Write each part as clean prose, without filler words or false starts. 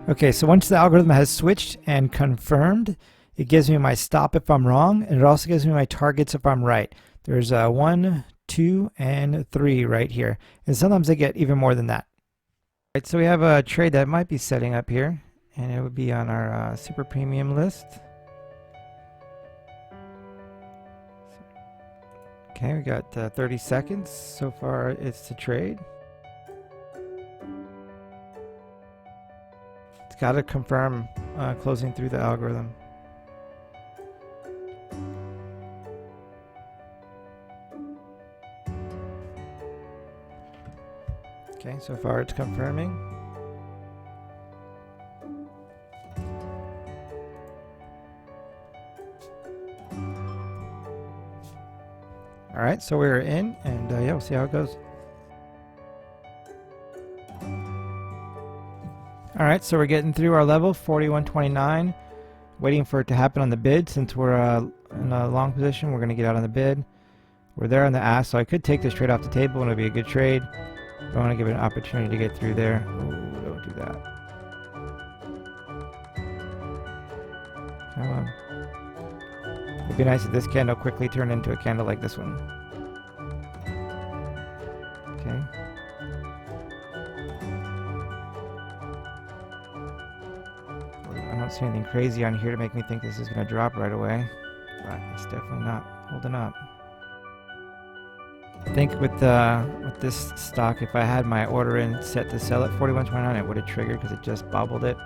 Okay, so once the algorithm has switched and confirmed, it gives me my stop if I'm wrong, and it also gives me my targets if I'm right. There's 1, 2, and 3 right here, and sometimes I get even more than that. Right, so we have a trade that might be setting up here, and it would be on our super premium list. Okay, we got 30 seconds. So far it's to trade. It's got to confirm closing through the algorithm. Okay, so far it's confirming. All right, so we're in, and yeah, we'll see how it goes. All right, so we're getting through our level, 41.29, waiting for it to happen on the bid. Since we're in a long position, we're going to get out on the bid. We're there on the ask, so I could take this trade off the table and it'll be a good trade. But I want to give it an opportunity to get through there. Ooh, don't do that. Come on. It'd be nice if this candle quickly turned into a candle like this one. Okay. I don't see anything crazy on here to make me think this is going to drop right away, but it's definitely not holding up. I think with this stock, if I had my order in set to sell at 41.29, it would have triggered because it just bobbled it,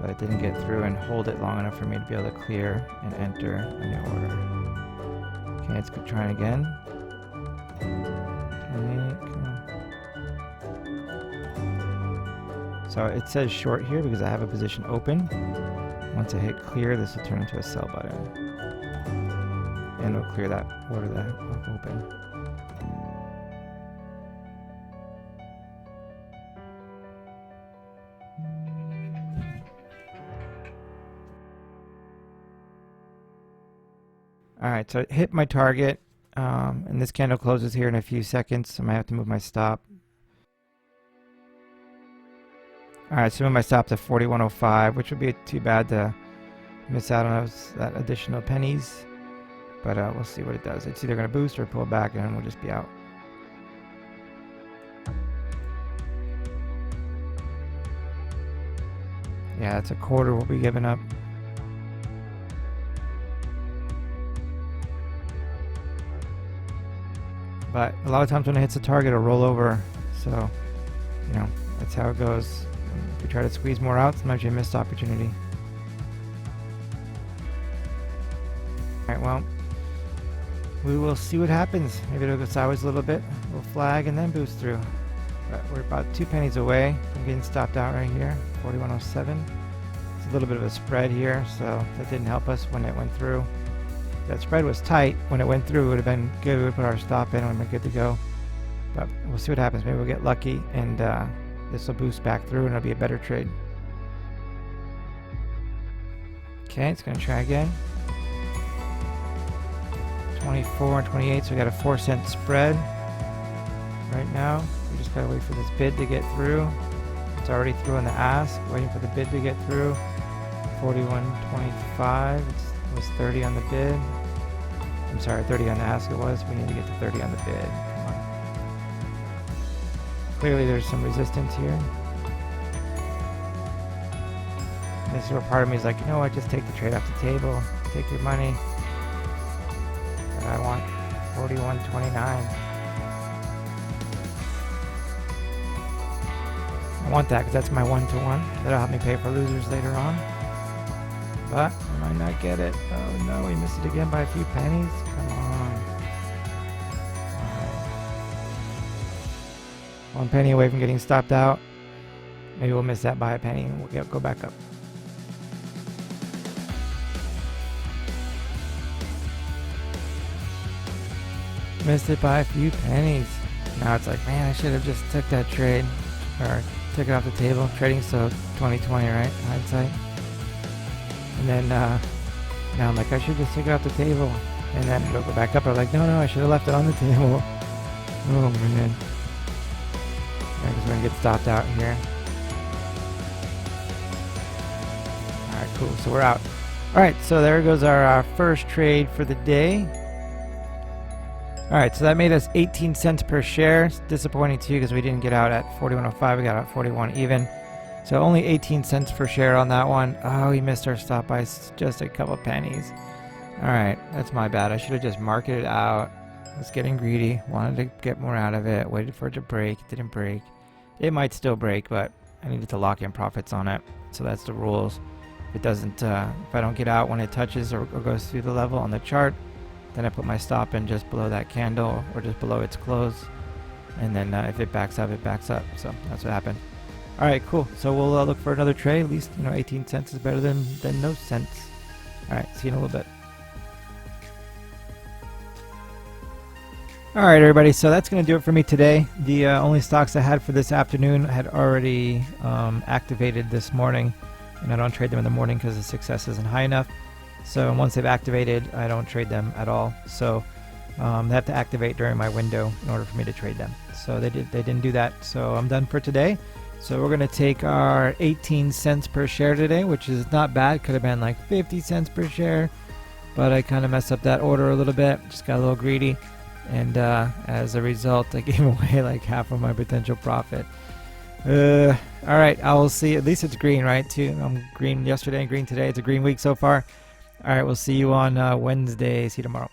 but it didn't get through and hold it long enough for me to be able to clear and enter a new order. Okay, let's go try again. Okay, come on. So it says short here because I have a position open. Once I hit clear, this will turn into a sell button, and it'll clear that order that I open. Alright, so it hit my target, and this candle closes here in a few seconds, so I might have to move my stop. Alright, so move my stop to 41.05, which would be too bad to miss out on that additional pennies, but we'll see what it does. It's either going to boost or pull back, and then we'll just be out. Yeah, that's a quarter we'll be giving up. But a lot of times when it hits a target, it'll roll over. So, you know, that's how it goes. If you try to squeeze more out, sometimes you miss opportunity. Alright, well, we will see what happens. Maybe it'll go sideways a little bit. We'll flag and then boost through. But we're about 2 pennies away from getting stopped out right here. 41.07. It's a little bit of a spread here, so that didn't help us when it went through. That spread was tight. When it went through, it would have been good. We would put our stop in and we'd been good to go. But we'll see what happens. Maybe we'll get lucky and this will boost back through and it'll be a better trade. Okay, it's going to try again. 24 and 28, so we got a 4-cent spread right now. We just got to wait for this bid to get through. It's already through on the ask. Waiting for the bid to get through. 41.25. It was 30 on the bid. I'm sorry, 30 on the ask it was. We need to get to 30 on the bid. Come on. Clearly there's some resistance here. And this is where part of me is like, you know what, just take the trade off the table. Take your money. But I want 41.29. I want that because that's my 1-to-1. That'll help me pay for losers later on. But I might not get it. Oh no, we missed it again by a few pennies. Come on. Right. 1 penny away from getting stopped out. Maybe we'll miss that by a penny and we'll go back up. Missed it by a few pennies. Now it's like, man, I should have just took that trade or took it off the table. Trading's so 2020, right? Hindsight. And then now I'm like, I should just take it off the table. And then it'll go back up. I'm like, no, I should have left it on the table. Oh, man. Yeah, because we're going to get stopped out here. cool. So we're out. All right, so there goes our first trade for the day. All right, so that made us 18 cents per share. It's disappointing too because we didn't get out at 41.05. We got out 41 even. So only 18 cents per share on that one. Oh, we missed our stop by just a couple pennies. All right, that's my bad. I should have just marketed out. I was getting greedy. Wanted to get more out of it. Waited for it to break. It didn't break. It might still break, but I needed to lock in profits on it. So that's the rules. If it doesn't, if I don't get out when it touches or goes through the level on the chart, then I put my stop in just below that candle or just below its close. And then if it backs up, it backs up. So that's what happened. All right, cool. So we'll look for another trade. At least, 18 cents is better than no cents. All right, see you in a little bit. All right, everybody. So that's going to do it for me today. The only stocks I had for this afternoon had already activated this morning. And I don't trade them in the morning because the success isn't high enough. So once they've activated, I don't trade them at all. So they have to activate during my window in order for me to trade them. So they didn't do that. So I'm done for today. So we're going to take our 18 cents per share today, which is not bad. Could have been like 50 cents per share. But I kind of messed up that order a little bit. Just got a little greedy. And as a result, I gave away like half of my potential profit. All right, I will see. At least it's green, right? Too. I'm green yesterday and green today. It's a green week so far. All right, we'll see you on Wednesday. See you tomorrow.